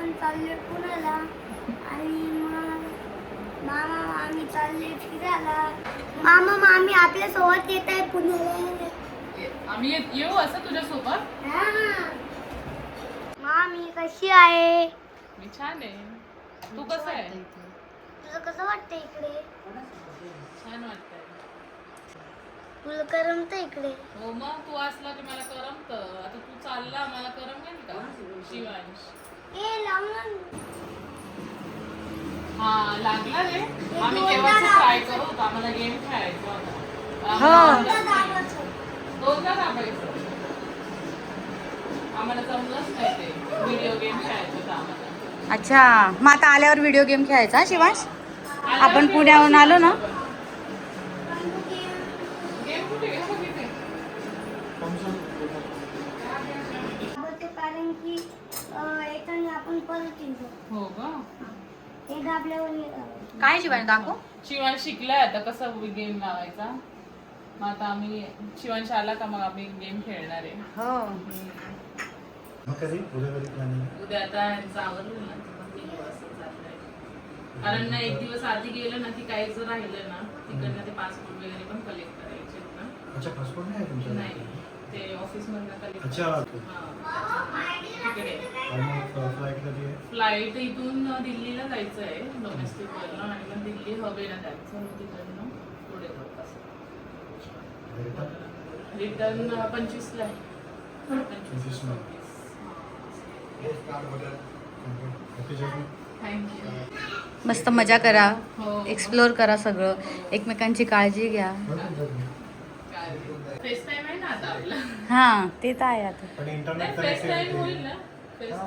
आपण चालले पुण्याला आणि मग मामा मामी चालले फिरायला. मामा मामी आपल्या सोबत येत आहे पुण्याला. आम्ही येऊ असं तुझ्या सोबत. मामी कशी आहे? मी छान आहे. तू कसं आहे? तुला कसं वाटतं इकडे? छान वाटतंय. तुला करमतं इकडे? हो मग तू असला की मला करमत. आता तू चालला मला करमेल का शिवांश? ए लावून हा लागला रे. आम्ही केव्हाच ट्राय करू होतो. आम्हाला गेम खेळायचा होता. दोनदा दाबायचं. आम्हाला जमलंच नाही ते. व्हिडिओ गेम खेळायचं होतं आम्हाला. अच्छा, मग आता आल्यावर व्हिडिओ गेम खेळायचा हा, शिवांश? आपण पुण्याहून आलो ना. गेम कुठे गेम कुठे? कारण की येताना आपण परत येतो. हो का? हे दाबल्यावर काय शिवांश दाखव. शिवांश शिकलाय आता कसं गेम लावायचा. मग आता आम्ही शिवांश आला का मग आम्ही गेम खेळणार आहे. हो. उद्या आता यांचं आवरलं ना मग निघू असं चाललंय. कारण ना एक दिवस आधी गेलं ना की काही जर राहिलं ना तिकडनं ते पासपोर्ट वगैरे पण कलेक्ट करायचे ना. अच्छा, पासपोर्ट नाही आहे तुमचा? नाही ते ऑफिस मधनं कलेक्ट. अच्छा. तिकडे फ्लाईट कधी आहे? फ्लाईट इथून दिल्लीला जायचं आहे डोमेस्टिक वरनं आणि मग दिल्ली हवे ना त्यांचं तिकडनं पुढे जाऊ असं. रिटर्न 25ला आहे. 25 थँक्यू. मस्त मजा करा, हो. एक्सप्लोर करा सगळं, एकमेकांची काळजी घ्या. फेस टाइम आहे ना आता आपला. हा ते तर आहे आता. पण इंटरनेट फेस टाइम कनेक्टिव्हिटी होईल ना. फेस टाइम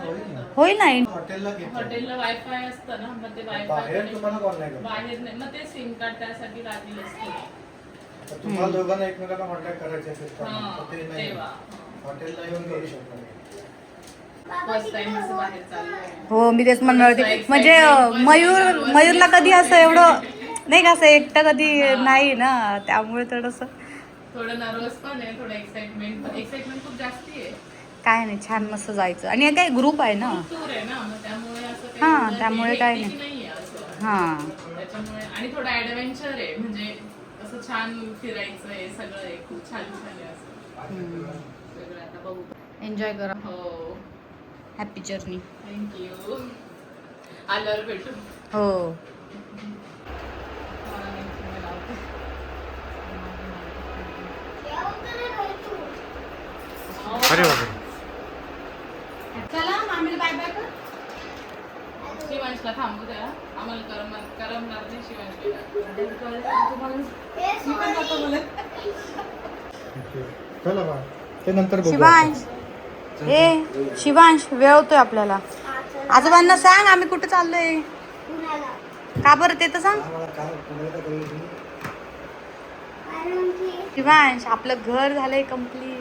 होईल ना. हॉटेलला घेतो. हॉटेलला वायफाय असतं ना मग ते बाहेर वायफाय तुम्हाला कॉल नाही करत. बाहेर नाही मग ते सिम कार्ड त्यासाठी लागेल असतं. तर तुम्हाला दोघांना एकमेकांना कॉन्टॅक्ट करायचे असेल तर हा ते नाही. तेव्हा हॉटेलला येऊन करू शकता. फर्स्ट टाइम असं बाहेर चाललंय. हो, मी तेच म्हणणार होते. म्हणजे मयूरला कधी असं एवढं नाही का, असं एकटं कधी नाही ना, त्यामुळे थोडंसं थोडं नर्वस पण आहे, थोडं एक्साइटमेंट खूप जास्ती आहे. काय नाही, छान मस्त जायचं. आणि हे काय ग्रुप आहे ना. टूर आहे ना मग त्यामुळे असं हा, काही त्यामुळे काय नाही. नाहीये असं. हा. त्याच्यामुळे आणि थोडं ऍडव्हेंचर आहे म्हणजे असं छान फिरायचं आहे सगळं आहे खूप छान छान आहे असं सगळं आता बघू. एन्जॉय करा. हो हॅपी जर्नी. थँक्यू. आल्यावर भेटू. हो. अरे बाबा. चला मामीला बाय बाय कर. शिवांशला थांबू द्या आम्हाला करमणार नाही चला बा, ते नंतर बघू. शिवांश, ए शिवांश, वेळ होतोय आपल्याला. आजोबांना सांग आम्ही कुठे चाललोय. का बरं ते तर सांग. आम्हाला काय पुण्याला कळलं तुम्ही? कारण की शिवांश, आपलं घर झालंय कम्प्लीट.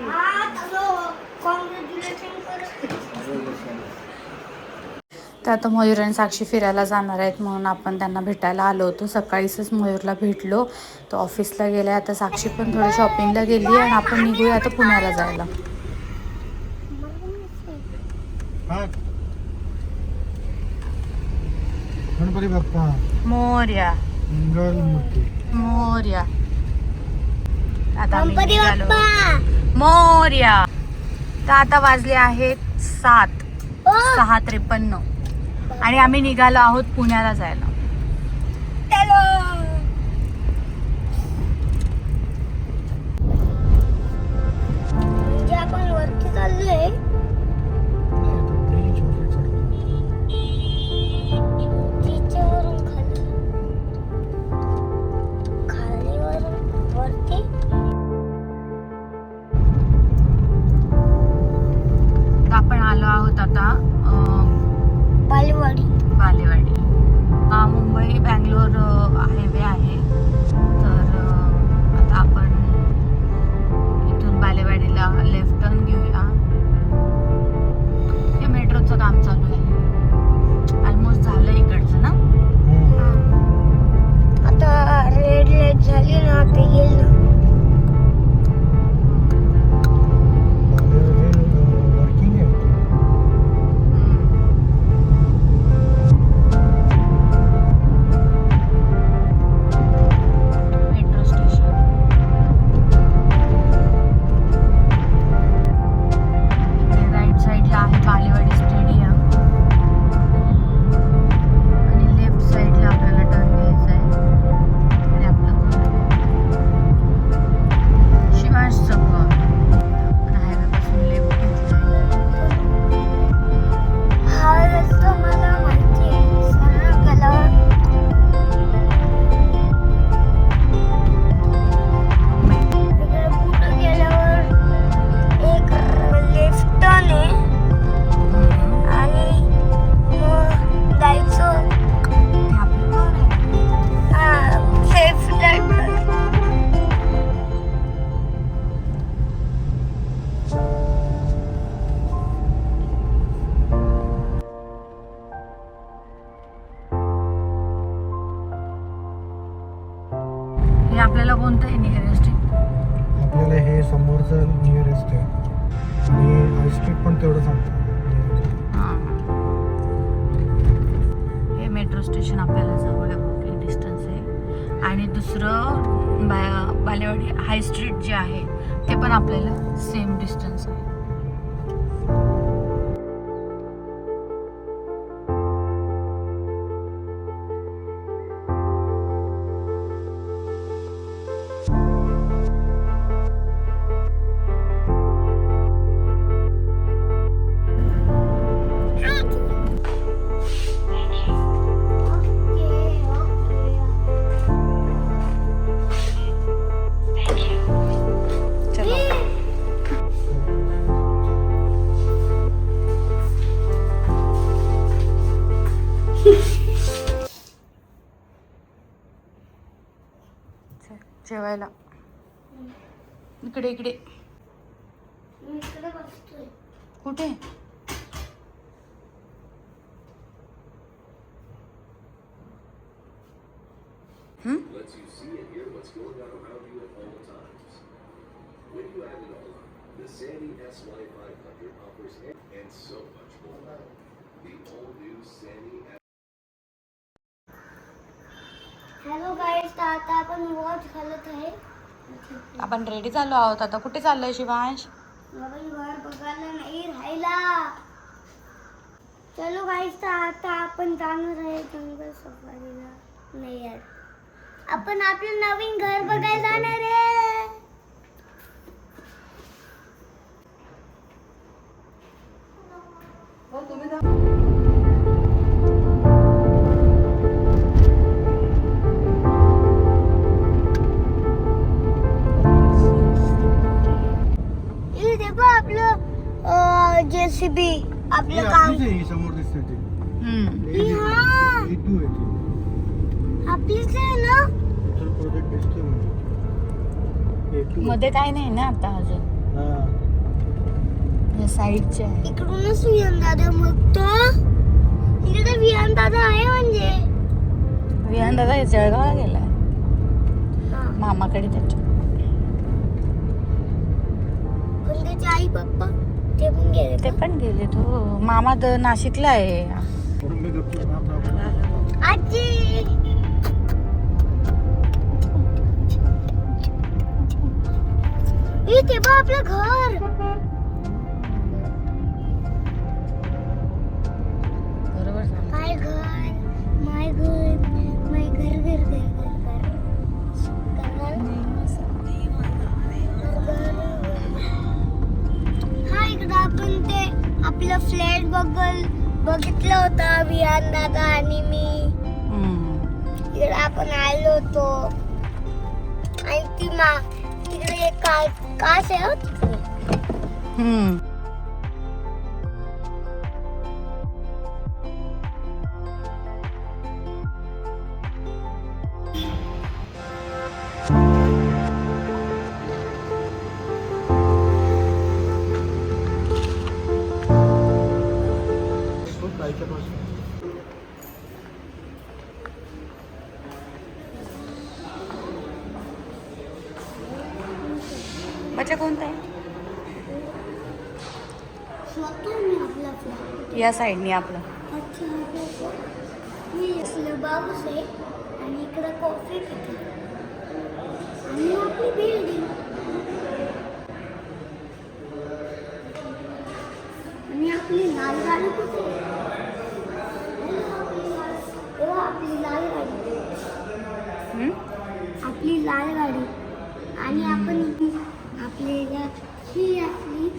कॉंग्रॅच्युलेशन कर. तर आता मयूर आणि साक्षी फिरायला जाणार आहेत म्हणून आपण त्यांना भेटायला आलो होतो. सकाळीच मयूरला भेटलो, तो ऑफिसला गेलाय. आता साक्षी पण थोडी शॉपिंगला गेली आणि आपण निघूया आता पुण्याला जायला. हा. गणपती बाप्पा मोरया मंगल मूर्ती. मोरया. आता आम्ही गणपती निघालो. बाप्पा. मोरया. तर आता वाजले आहेत 6:53 आणि आम्ही निघालो आहोत पुण्याला जायला. म्हणजे आपण वरती चाललोय. तिच्यावरून खाली, खालीवरून वरती. तर आपण आलो आहोत आता बालेवाडी. बालेवाडी. हा मुंबई बँगलोर हायवे आहे. तर आता आपण इथून बालेवाडीला लेफ्ट टर्न घेऊया. हे मेट्रोचं काम चालू आहे. ऑलमोस्ट झालं इकडचं ना. आता रेड लाईट झाली ना, आता येईल ना. वर्किंग आहे. कोणतं आहे नियरेस्ट? आपल्याला हे समोरचं नियरेस्ट आहे आणि हाय स्ट्रीट पण तेवढं सांगतो. हे मेट्रो स्टेशन आपल्याला जवळ आहे, डिस्टन्स आहे. आणि दुसरं बालेवाडी हाय स्ट्रीट जे आहे ते पण आपल्याला सेम डिस्टन्स आहे. जेवायला इकडे इकडे. मी इकडे बसतोय. कुठे? Lets you see and hear what's going on around you at all times. When you add it all up, the Sandy SY500 offers and so much more. The all-new Sandy hello guys, तर आता आपण watch घालत आहे. आपण ready झालो आहोत. आता कुठे चाललोय शिवांश? नवीन घर बघायला नाही राहायला. चलो गाईस, तर आता आपण जाणार आहे जंगल सफारीला. नाही यार, आपण आपलं नवीन घर बघायला जाणार आहे. इथे देखो आपलं जेसीबी आपलं काम. समोर दिसते ते हाँ. A2 आहे ते. आपलीच आहे ना. तर प्रोजेक्ट दिसतोय म्हणजे A2. मध्ये काय नाही ना आता अजून. हा. या साईडचे आहे. इकडूनच विहान दादा. मग तो इकडे विहान दादा आहे म्हणजे. विहान दादा जळगावला गेलाय हा. मामाकडे त्याच्या. पण त्याचे आई पप्पा ते पण गेले. ते पण गेले. तो मामा नाशिकला आहे. म्हणून मी गप्प राहतो. आजी इथे बघ आपलं घर. बरोबर सांग. माय घर माय घर माय घर घर घर घर घर. हा, इकडं आपण ते आपलं फ्लॅट बघितलं होतं विहान दादा आणि मी. इकडे आपण आलो होतो. आणि ती तिकडे एक काच आहे हो तिकडे. कायच्या पासून बच्चा कोणता आहे? स्वतः मी आपला फ्लॅट. या साईडनी आपलं. अच्छा, मी असलं बाबूस आहे आणि इकडं कॉफी पिते आणि आपली बिल्डिंग आणि आपली लाल गाडी कुठे? आपली लाल गाडी. आपली लाल गाडी. आणि आपण आपल्याला ही आपली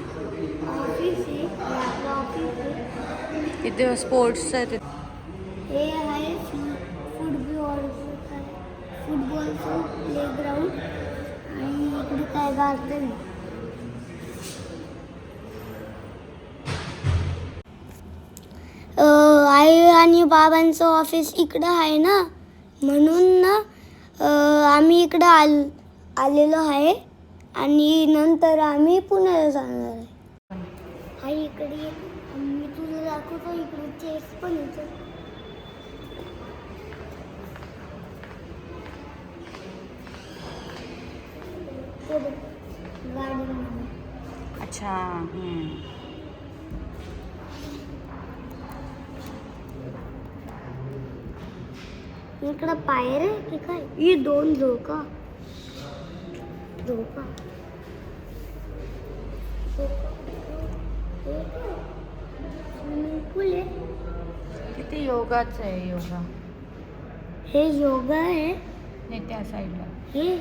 ऑफिस आहे. आपलं ऑफिस आहे. तिथे स्पोर्ट्स आहे. हे आहे फुटबॉलचं प्लेग्राऊंड. आणि इकडे काय गार्डन. आई आणि बाबांचं ऑफिस इकडं आहे ना, म्हणून ना आम्ही इकडं आलेलो आहे. आणि नंतर आम्ही पुण्याला जाणार आहे. आई इकडे मी तुला दाखवतो. इकडे चेस पण येतो. अच्छा. इकडं पायऱ्या आहे की काय? ही 2 झोका स्विमिंग पूल आहे. किती योगाच आहे योगा. हे योगा आहे. नाही त्या साईडला. हे